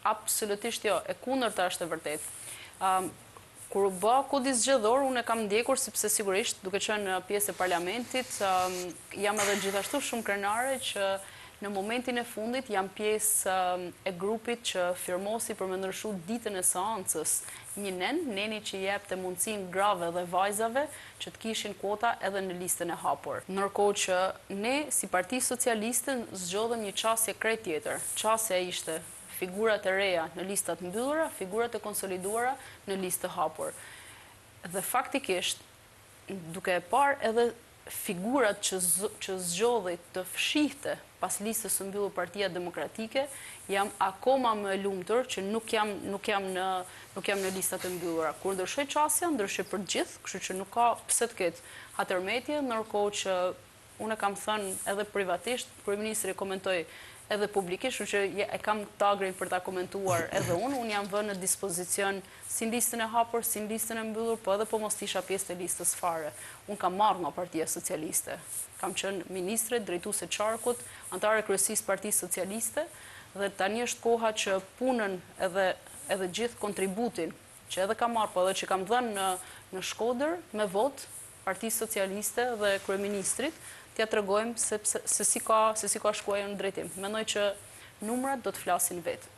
absolutisht jo, e kundërta është e vërtet. Kur u bë kodi zgjedhor, unë e kam ndjekur sepse sigurisht, duke qenë pjesë e parlamentit, jam edhe gjithashtu shumë krenare që në momentin e fundit jam pjesë e grupit që firmosi për me ndryshu ditën e seancës një neni që jep të mundësin grave dhe vajzave që të kishin kuota edhe në listën e hapur. Ndërkohë që ne, si Parti Socialiste, zgjodhëm një qasje krejt tjetër. Qasja ishte figurat e reja në listat mbyllura, figurat e konsoliduara në listë të hapur. Dhe faktikisht, duke e parë edhe figurat që zgjodhi të fshihte pas listës së mbyllur Partia Demokratike, jam akoma më e lumtur që nuk jam në listat e mbyllura. Kur ndryshoj qasja, ndryshoj për gjithë, kështu që nuk ka pse të ketë hatërmetje, ndërkohë që unë kam thënë edhe privatisht, kryeministri komentoi edhe publikisht, që e kam tagrin për ta komentuar edhe unë jam vënë në dispozicion si në listën e hapur, si në listën e mbyllur, po edhe po mos isha pjesë të listës fare. Unë kam marrë nga Partia Socialiste. Kam qenë ministre, drejtuese qarkut, antare kryesisë Partisë Socialiste, dhe tani është koha që punën edhe gjithë kontributin që edhe kam marrë, po edhe që kam dhënë në Shkodër me votë Partisë Socialiste dhe kryeministrit, t'ja tregojmë se si ka shkuar në drejtim. Mendoj që numrat do të flasin vetë.